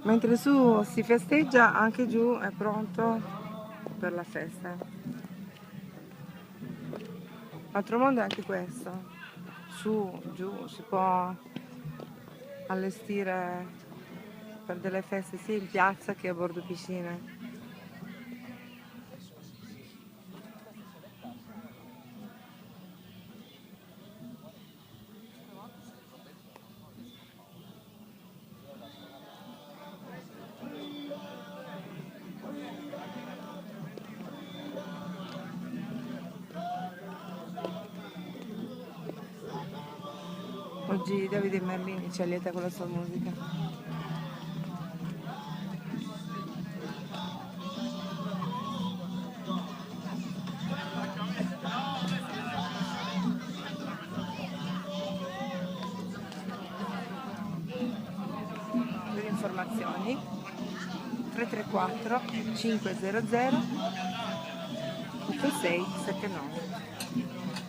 Mentre su si festeggia, anche giù è pronto per la festa. L'altro mondo è anche questo. Su, giù, si può allestire per delle feste sia in piazza che a bordo piscine. Oggi Davide Merlini ci allieta con la sua musica. Per informazioni 334 500 8679.